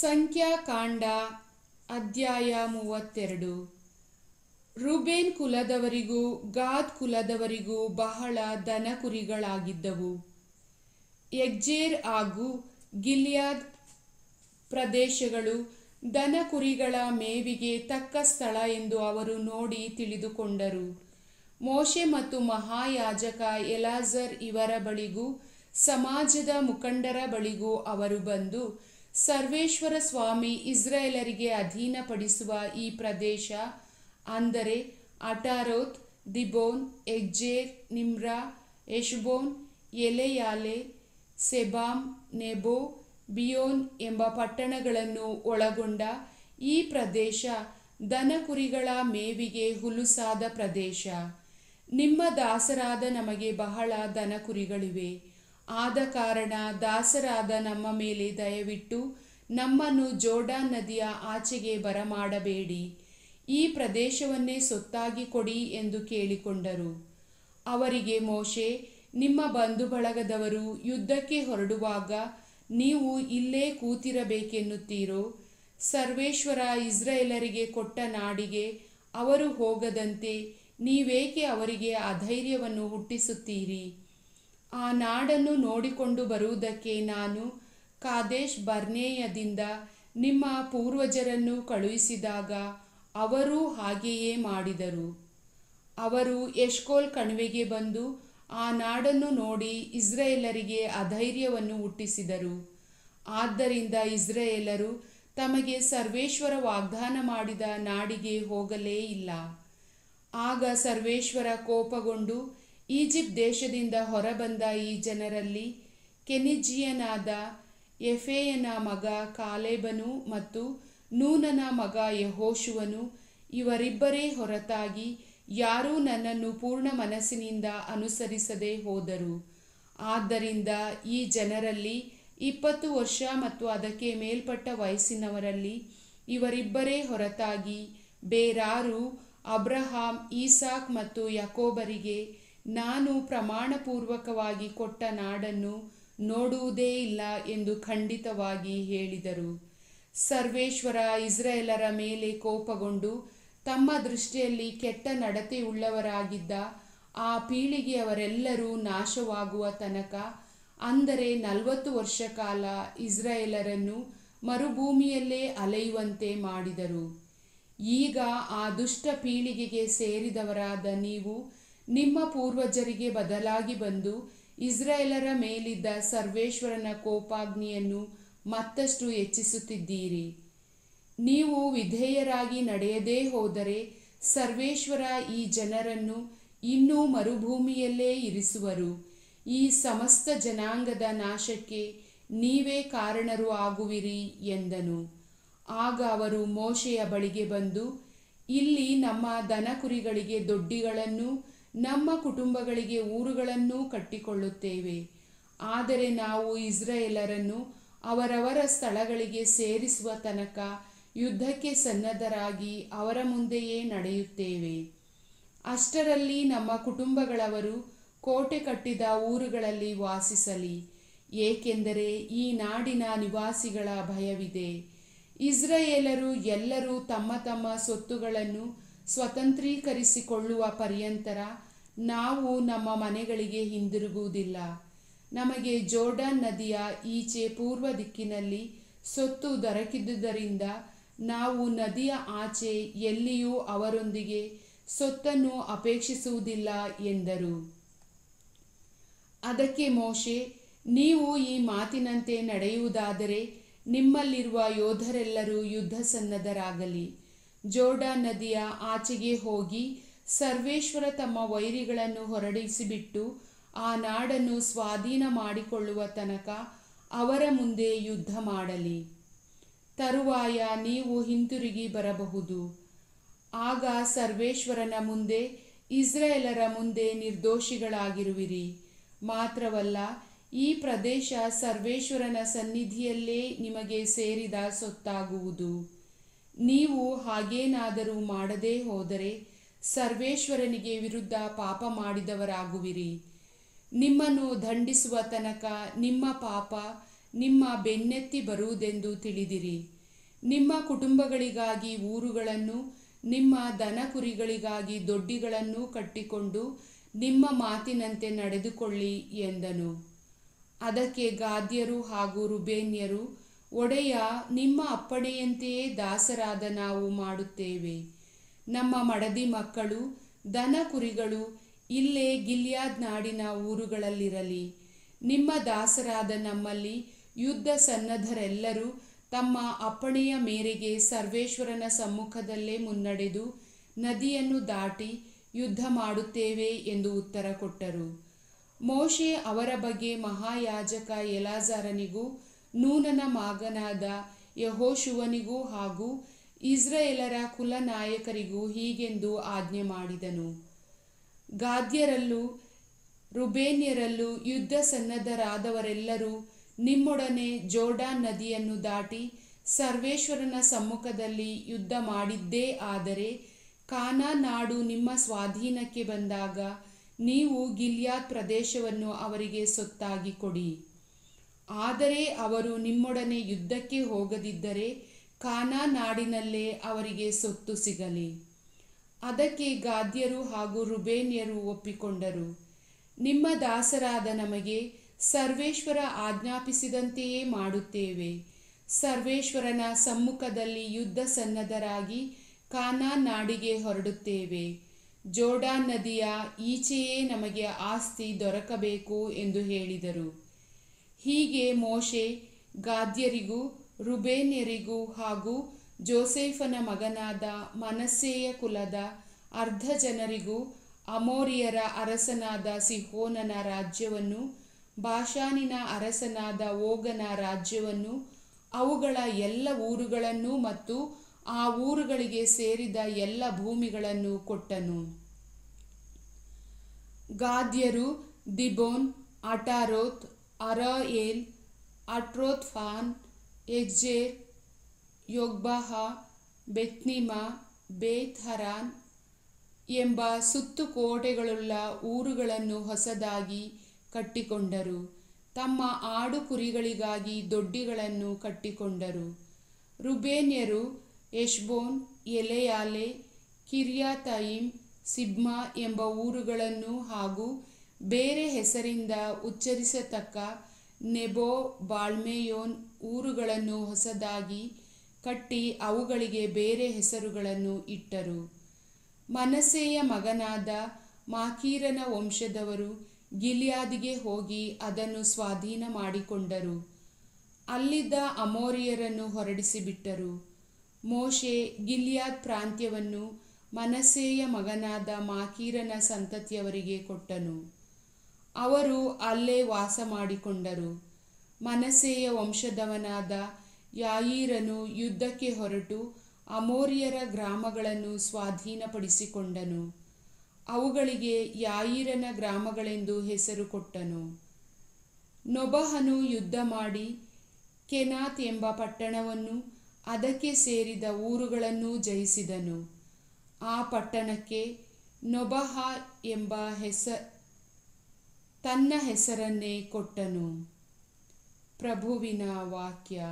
ಸಂಖ್ಯಾಕಾಂಡ ಅಧ್ಯಾಯ 32. ರೂಬೇನ್ ಕುಲದವರಿಗೂ ಗಾದ್ ಕುಲದವರಿಗೂ ಬಹಳ ದನಕುರಿಗಳಾಗಿದ್ದವು. ಯಗ್ಜೇರ್ ಹಾಗೂ ಗಿಲ್ಯಾದ್ ಪ್ರದೇಶಗಳು ದನಕುರಿಗಳ ಮೇವಿಗೆ ತಕ್ಕ ಸ್ಥಳ ಎಂದು ಅವರು ನೋಡಿ ತಿಳಿದುಕೊಂಡರು. ಮೋಶೆ ಮತ್ತು ಮಹಾಯಾಜಕ ಎಲಾಜರ್ ಇವರ ಬಳಿಗೂ ಸಮಾಜದ ಮುಖಂಡರ ಬಳಿಗೂ ಅವರು ಬಂದು, ಸರ್ವೇಶ್ವರ ಸ್ವಾಮಿ ಇಸ್ರಾಯೇಲರಿಗೆ ಅಧೀನಪಡಿಸುವ ಈ ಪ್ರದೇಶ, ಅಂದರೆ ಅಟಾರೋತ್, ದಿಬೋನ್, ಯಗ್ಜೇರ್, ನಿಮ್ರಾ, ಎಷ್ಬೋನ್, ಎಲೆಯಾಲೆ, ಸೆಬಾಮ್, ನೆಬೋ, ಬಿಯೋನ್ ಎಂಬ ಪಟ್ಟಣಗಳನ್ನು ಒಳಗೊಂಡ ಈ ಪ್ರದೇಶ ದನಕುರಿಗಳ ಮೇವಿಗೆ ಹುಲುಸಾದ ಪ್ರದೇಶ. ನಿಮ್ಮ ದಾಸರಾದ ನಮಗೆ ಬಹಳ ದನಕುರಿಗಳಿವೆ. ಆದ ಕಾರಣ ದಾಸರಾದ ನಮ್ಮ ಮೇಲೆ ದಯವಿಟ್ಟು ನಮ್ಮನ್ನು ಜೋರ್ಡಾನ್ ನದಿಯ ಆಚೆಗೆ ಬರಮಾಡಬೇಡಿ, ಈ ಪ್ರದೇಶವನ್ನೇ ಸೊತ್ತಾಗಿ ಕೊಡಿ ಎಂದು ಕೇಳಿಕೊಂಡರು. ಅವರಿಗೆ ಮೋಶೆ, ನಿಮ್ಮ ಬಂಧು ಬಳಗದವರು ಯುದ್ಧಕ್ಕೆ ಹೊರಡುವಾಗ ನೀವು ಇಲ್ಲೇ ಕೂತಿರಬೇಕೆನ್ನುತ್ತೀರೋ? ಸರ್ವೇಶ್ವರ ಇಸ್ರಾಯೇಲರಿಗೆ ಕೊಟ್ಟ ನಾಡಿಗೆ ಅವರು ಹೋಗದಂತೆ ನೀವೇಕೆ ಅವರಿಗೆ ಅಧೈರ್ಯವನ್ನು ಹುಟ್ಟಿಸುತ್ತೀರಿ? ಆ ನಾಡನ್ನು ನೋಡಿಕೊಂಡು ಬರುವುದಕ್ಕೆ ನಾನು ಕಾದೇಶ್ ಬರ್ನೇಯದಿಂದ ನಿಮ್ಮ ಪೂರ್ವಜರನ್ನು ಕಳುಹಿಸಿದಾಗ ಅವರೂ ಹಾಗೆಯೇ ಮಾಡಿದರು. ಅವರು ಎಷ್ಕೋಲ್ ಕಣಿವೆಗೆ ಬಂದು ಆ ನಾಡನ್ನು ನೋಡಿ ಇಸ್ರಾಯೇಲರಿಗೆ ಅಧೈರ್ಯವನ್ನು ಹುಟ್ಟಿಸಿದರು. ಆದ್ದರಿಂದ ಇಸ್ರಾಯೇಲರು ತಮಗೆ ಸರ್ವೇಶ್ವರ ವಾಗ್ದಾನ ಮಾಡಿದ ನಾಡಿಗೆ ಹೋಗಲೇ ಇಲ್ಲ. ಆಗ ಸರ್ವೇಶ್ವರ ಕೋಪಗೊಂಡು ಈಜಿಪ್ಟ್ ದೇಶದಿಂದ ಹೊರಬಂದ ಈ ಜನರಲ್ಲಿ ಕೆನಿಜ್ಜಿಯನಾದ ಯೆಫೆಯನ ಮಗ ಕಾಲೇಬನು ಮತ್ತು ನೂನನ ಮಗ ಯೆಹೋಶುವನು, ಇವರಿಬ್ಬರೇ ಹೊರತಾಗಿ ಯಾರೂ ನನ್ನನ್ನು ಪೂರ್ಣ ಮನಸ್ಸಿನಿಂದ ಅನುಸರಿಸದೆ ಹೋದರು. ಆದ್ದರಿಂದ ಈ ಜನರಲ್ಲಿ 20 ವರ್ಷ ಮತ್ತು ಅದಕ್ಕೆ ಮೇಲ್ಪಟ್ಟ ವಯಸ್ಸಿನವರಲ್ಲಿ ಇವರಿಬ್ಬರೇ ಹೊರತಾಗಿ ಬೇರಾರೂ ಅಬ್ರಹಾಂ, ಈಸಾಕ್ ಮತ್ತು ಯಾಕೋಬರಿಗೆ ನಾನು ಪ್ರಮಾಣಪೂರ್ವಕವಾಗಿ ಕೊಟ್ಟ ನಾಡನ್ನು ನೋಡುವುದೇ ಇಲ್ಲ ಎಂದು ಖಂಡಿತವಾಗಿ ಹೇಳಿದರು. ಸರ್ವೇಶ್ವರ ಇಸ್ರಾಯೇಲರ ಮೇಲೆ ಕೋಪಗೊಂಡು ತಮ್ಮ ದೃಷ್ಟಿಯಲ್ಲಿ ಕೆಟ್ಟ ನಡತೆಯುಳ್ಳವರಾಗಿದ್ದ ಆ ಪೀಳಿಗೆಯವರೆಲ್ಲರೂ ನಾಶವಾಗುವ ತನಕ, ಅಂದರೆ 40 ವರ್ಷ ಕಾಲ ಇಸ್ರಾಯೇಲರನ್ನು ಮರುಭೂಮಿಯಲ್ಲೇ ಅಲೆಯುವಂತೆ ಮಾಡಿದರು. ಈಗ ಆ ದುಷ್ಟ ಪೀಳಿಗೆಗೆ ಸೇರಿದವರಾದ ನೀವು ನಿಮ್ಮ ಪೂರ್ವಜರಿಗೆ ಬದಲಾಗಿ ಬಂದು ಇಸ್ರಾಯೇಲರ ಮೇಲಿದ್ದ ಸರ್ವೇಶ್ವರನ ಕೋಪಾಗ್ನಿಯನ್ನು ಮತ್ತಷ್ಟು ಹೆಚ್ಚಿಸುತ್ತಿದ್ದೀರಿ. ನೀವು ವಿಧೇಯರಾಗಿ ನಡೆಯದೇ ಹೋದರೆ ಸರ್ವೇಶ್ವರ ಈ ಜನರನ್ನು ಇನ್ನೂ ಮರುಭೂಮಿಯಲ್ಲೇ ಇರಿಸುವರು. ಈ ಸಮಸ್ತ ಜನಾಂಗದ ನಾಶಕ್ಕೆ ನೀವೇ ಕಾರಣರು ಆಗುವಿರಿ ಎಂದನು. ಆಗ ಅವರು ಮೋಶೆಯ ಬಳಿಗೆ ಬಂದು, ಇಲ್ಲಿ ನಮ್ಮ ದನಕುರಿಗಳಿಗೆ ದೊಡ್ಡಿಗಳನ್ನೂ ನಮ್ಮ ಕುಟುಂಬಗಳಿಗೆ ಊರುಗಳನ್ನೂ ಕಟ್ಟಿಕೊಳ್ಳುತ್ತೇವೆ. ಆದರೆ ನಾವು ಇಸ್ರಾಯೇಲರನ್ನು ಅವರವರ ಸ್ಥಳಗಳಿಗೆ ಸೇರಿಸುವ ತನಕ ಯುದ್ಧಕ್ಕೆ ಸನ್ನದ್ಧರಾಗಿ ಅವರ ಮುಂದೆಯೇ ನಡೆಯುತ್ತೇವೆ. ಅಷ್ಟರಲ್ಲಿ ನಮ್ಮ ಕುಟುಂಬಗಳವರು ಕೋಟೆ ಕಟ್ಟಿದ ಊರುಗಳಲ್ಲಿ ವಾಸಿಸಲಿ, ಏಕೆಂದರೆ ಈ ನಾಡಿನ ನಿವಾಸಿಗಳ ಭಯವಿದೆ. ಇಸ್ರಾಯೇಲರು ಎಲ್ಲರೂ ತಮ್ಮ ತಮ್ಮ ಸ್ವತ್ತುಗಳನ್ನು ಸ್ವತಂತ್ರೀಕರಿಸಿಕೊಳ್ಳುವ ಪರ್ಯಂತರ ನಾವು ನಮ್ಮ ಮನೆಗಳಿಗೆ ಹಿಂದಿರುಗುವುದಿಲ್ಲ. ನಮಗೆ ಜೋರ್ಡಾನ್ ನದಿಯ ಈಚೆ ಪೂರ್ವ ದಿಕ್ಕಿನಲ್ಲಿ ಸ್ವತ್ತು ದೊರಕಿದುದರಿಂದ ನಾವು ನದಿಯ ಆಚೆ ಎಲ್ಲಿಯೂ ಅವರೊಂದಿಗೆ ಸ್ವತ್ತನ್ನು ಅಪೇಕ್ಷಿಸುವುದಿಲ್ಲ ಎಂದರು. ಅದಕ್ಕೆ ಮೋಶೆ, ನೀವು ಈ ಮಾತಿನಂತೆ ನಡೆಯುವುದಾದರೆ ನಿಮ್ಮಲ್ಲಿರುವ ಯೋಧರೆಲ್ಲರೂ ಯುದ್ಧ ಸನ್ನದ್ಧರಾಗಲಿ. ಜೋರ್ಡಾನ್ ನದಿಯ ಆಚೆಗೆ ಹೋಗಿ ಸರ್ವೇಶ್ವರ ತಮ್ಮ ವೈರಿಗಳನ್ನು ಹೊರಡಿಸಿಬಿಟ್ಟು ಆ ನಾಡನ್ನು ಸ್ವಾಧೀನ ಮಾಡಿಕೊಳ್ಳುವ ತನಕ ಅವರ ಮುಂದೆ ಯುದ್ಧ ಮಾಡಲಿ. ತರುವಾಯ ನೀವು ಹಿಂತಿರುಗಿ ಬರಬಹುದು. ಆಗ ಸರ್ವೇಶ್ವರನ ಮುಂದೆ ಇಸ್ರಾಯೇಲರ ಮುಂದೆ ನಿರ್ದೋಷಿಗಳಾಗಿರುವಿರಿ. ಮಾತ್ರವಲ್ಲ, ಈ ಪ್ರದೇಶ ಸರ್ವೇಶ್ವರನ ಸನ್ನಿಧಿಯಲ್ಲೇ ನಿಮಗೆ ಸೇರಿದ ಸೊತ್ತಾಗುವುದು. ನೀವು ಹಾಗೇನಾದರೂ ಮಾಡದೇ ಹೋದರೆ ಸರ್ವೇಶ್ವರನಿಗೆ ವಿರುದ್ಧ ಪಾಪ ಮಾಡಿದವರಾಗುವಿರಿ. ನಿಮ್ಮನ್ನು ದಂಡಿಸುವ ತನಕ ನಿಮ್ಮ ಪಾಪ ನಿಮ್ಮ ಬೆನ್ನೆತ್ತಿ ಬರುವುದೆಂದು ತಿಳಿದಿರಿ. ನಿಮ್ಮ ಕುಟುಂಬಗಳಿಗಾಗಿ ಊರುಗಳನ್ನು, ನಿಮ್ಮ ದನ ಕುರಿಗಳಿಗಾಗಿ ದೊಡ್ಡಿಗಳನ್ನು ಕಟ್ಟಿಕೊಂಡು ನಿಮ್ಮ ಮಾತಿನಂತೆ ನಡೆದುಕೊಳ್ಳಿ ಎಂದನು. ಅದಕ್ಕೆ ಗಾದ್ಯರು ಹಾಗೂ ರುಬೇನ್ಯರು, ಒಡೆಯ, ನಿಮ್ಮ ಅಪ್ಪಣೆಯಂತೆಯೇ ದಾಸರಾದ ನಾವು ಮಾಡುತ್ತೇವೆ. ನಮ್ಮ ಮಡದಿ ಮಕ್ಕಳು, ದನ ಕುರಿಗಳು ಇಲ್ಲೇ ಗಿಲ್ಯಾದ್ ನಾಡಿನ ಊರುಗಳಲ್ಲಿರಲಿ. ನಿಮ್ಮ ದಾಸರಾದ ನಮ್ಮಲ್ಲಿ ಯುದ್ಧ ಸನ್ನದ್ಧರೆಲ್ಲರೂ ತಮ್ಮ ಅಪ್ಪಣೆಯ ಮೇರೆಗೆ ಸರ್ವೇಶ್ವರನ ಸಮ್ಮುಖದಲ್ಲೇ ಮುನ್ನಡೆದು ನದಿಯನ್ನು ದಾಟಿ ಯುದ್ಧ ಮಾಡುತ್ತೇವೆ ಎಂದು ಉತ್ತರ ಕೊಟ್ಟರು. ಮೋಶೆ ಅವರ ಬಗ್ಗೆ ಮಹಾಯಾಜಕ ಎಲಾಜರನಿಗೂ ನೂನನ ಮಗನಾದ ಯೆಹೋಶುವನಿಗೂ ಹಾಗೂ ಇಸ್ರಾಯೇಲರ ಕುಲನಾಯಕರಿಗೂ ಹೀಗೆಂದು ಆಜ್ಞೆ ಮಾಡಿದನು. ಗಾದ್ಯರಲ್ಲೂ ರುಬೇನ್ಯರಲ್ಲೂ ಯುದ್ಧ ಸನ್ನದ್ಧರಾದವರೆಲ್ಲರೂ ನಿಮ್ಮೊಡನೆ ಜೋರ್ಡಾನ್ ನದಿಯನ್ನು ದಾಟಿ ಸರ್ವೇಶ್ವರನ ಸಮ್ಮುಖದಲ್ಲಿ ಯುದ್ಧ ಮಾಡಿದ್ದೇ ಆದರೆ ಕಾನಾನ್ ನಾಡು ನಿಮ್ಮ ಸ್ವಾಧೀನಕ್ಕೆ ಬಂದಾಗ ನೀವು ಗಿಲ್ಯಾದ್ ಪ್ರದೇಶವನ್ನು ಅವರಿಗೆ ಸ್ವತ್ತಾಗಿ ಕೊಡಿ. ಆದರೆ ಅವರು ನಿಮ್ಮೊಡನೆ ಯುದ್ಧಕ್ಕೆ ಹೋಗದಿದ್ದರೆ ಕಾನಾನ್ ನಾಡಿನಲ್ಲೇ ಅವರಿಗೆ ಸ್ವತ್ತು ಸಿಗಲಿ. ಅದಕ್ಕೆ ಗಾದ್ಯರು ಹಾಗೂ ರುಬೇನ್ಯರು ಒಪ್ಪಿಕೊಂಡರು. ನಿಮ್ಮ ದಾಸರಾದ ನಮಗೆ ಸರ್ವೇಶ್ವರ ಆಜ್ಞಾಪಿಸಿದಂತೆಯೇ ಮಾಡುತ್ತೇವೆ. ಸರ್ವೇಶ್ವರನ ಸಮ್ಮುಖದಲ್ಲಿ ಯುದ್ಧ ಸನ್ನದ್ಧರಾಗಿ ಕಾನಾನ್ ನಾಡಿಗೆ ಹೊರಡುತ್ತೇವೆ. ಜೋರ್ಡಾನ್ ನದಿಯ ಈಚೆಯೇ ನಮಗೆ ಆಸ್ತಿ ದೊರಕಬೇಕು ಎಂದು ಹೇಳಿದರು. ಹೀಗೆ ಮೋಶೆ ಗಾದ್ಯರಿಗೂ ರುಬೇನ್ಯರಿಗೂ ಹಾಗೂ ಜೋಸೇಫನ ಮಗನಾದ ಮನಸ್ಸೆಯ ಕುಲದ ಅರ್ಧ ಜನರಿಗೂ ಅಮೋರಿಯರ ಅರಸನಾದ ಸಿಹೋನನ ರಾಜ್ಯವನ್ನು, ಬಾಷಾನಿನ ಅರಸನಾದ ಓಗನ ರಾಜ್ಯವನ್ನು, ಅವುಗಳ ಎಲ್ಲ ಊರುಗಳನ್ನು ಮತ್ತು ಆ ಊರುಗಳಿಗೆ ಸೇರಿದ ಎಲ್ಲ ಭೂಮಿಗಳನ್ನು ಕೊಟ್ಟನು. ಗಾದ್ಯರು ದಿಬೋನ್, ಅಟಾರೋತ್, ಅರಾಯೇಲ್, ಅಟ್ರೋತ್ಫಾನ್, ಎಗ್ಜೇರ್, ಯೊಗ್ಬಾಹ, ಬೆತ್ನಿಮ, ಬೇತ್ ಹರಾನ್ ಎಂಬ ಸುತ್ತು ಕೋಟೆಗಳುಳ್ಳ ಊರುಗಳನ್ನು ಹೊಸದಾಗಿ ಕಟ್ಟಿಕೊಂಡರು. ತಮ್ಮ ಆಡು ಕುರಿಗಳಿಗಾಗಿ ದೊಡ್ಡಿಗಳನ್ನು ಕಟ್ಟಿಕೊಂಡರು. ರುಬೇನ್ಯರು ಎಷ್ಬೋನ್, ಎಲೆಯಾಲೆ, ಕಿರ್ಯಾತಯಿಮ್, ಸಿಬ್ಮಾ ಎಂಬ ಊರುಗಳನ್ನು ಹಾಗೂ ಬೇರೆ ಹೆಸರಿಂದ ಉಚ್ಚರಿಸತಕ್ಕ ನೆಬೋ, ಬಾಳ್ಮೆಯೋನ್ ಊರುಗಳನ್ನು ಹೊಸದಾಗಿ ಕಟ್ಟಿ ಅವುಗಳಿಗೆ ಬೇರೆ ಹೆಸರುಗಳನ್ನು ಇಟ್ಟರು. ಮನಸ್ಸೆಯ ಮಗನಾದ ಮಾಕೀರನ ವಂಶದವರು ಗಿಲ್ಯಾದಿಗೆ ಹೋಗಿ ಅದನ್ನು ಸ್ವಾಧೀನ ಮಾಡಿಕೊಂಡರು. ಅಲ್ಲಿದ್ದ ಅಮೋರಿಯರನ್ನು ಹೊರಡಿಸಿಬಿಟ್ಟರು. ಮೋಶೆ ಗಿಲ್ಯಾದ್ ಪ್ರಾಂತ್ಯವನ್ನು ಮನಸ್ಸೆಯ ಮಗನಾದ ಮಾಕೀರನ ಸಂತತಿಯವರಿಗೆ ಕೊಟ್ಟನು. ಅವರು ಅಲ್ಲೇ ವಾಸ ಮಾಡಿಕೊಂಡರು. ಮನಸ್ಸೆಯ ವಂಶದವನಾದ ಯಾಯೀರನು ಯುದ್ಧಕ್ಕೆ ಹೊರಟು ಅಮೋರಿಯರ ಗ್ರಾಮಗಳನ್ನು ಸ್ವಾಧೀನಪಡಿಸಿಕೊಂಡನು. ಅವುಗಳಿಗೆ ಯಾಯೀರನ ಗ್ರಾಮಗಳೆಂದು ಹೆಸರು ಕೊಟ್ಟನು. ನೊಬಹನು ಯುದ್ಧ ಮಾಡಿ ಕೆನಾತ್ ಎಂಬ ಪಟ್ಟಣವನ್ನು ಅದಕ್ಕೆ ಸೇರಿದ ಊರುಗಳನ್ನೂ ಜಯಿಸಿದನು. ಆ ಪಟ್ಟಣಕ್ಕೆ ನೊಬಹ ಎಂಬ ತನ್ನ ಹೆಸರನ್ನೇ ಕೊಟ್ಟನು. ಪ್ರಭುವಿನ ವಾಕ್ಯ.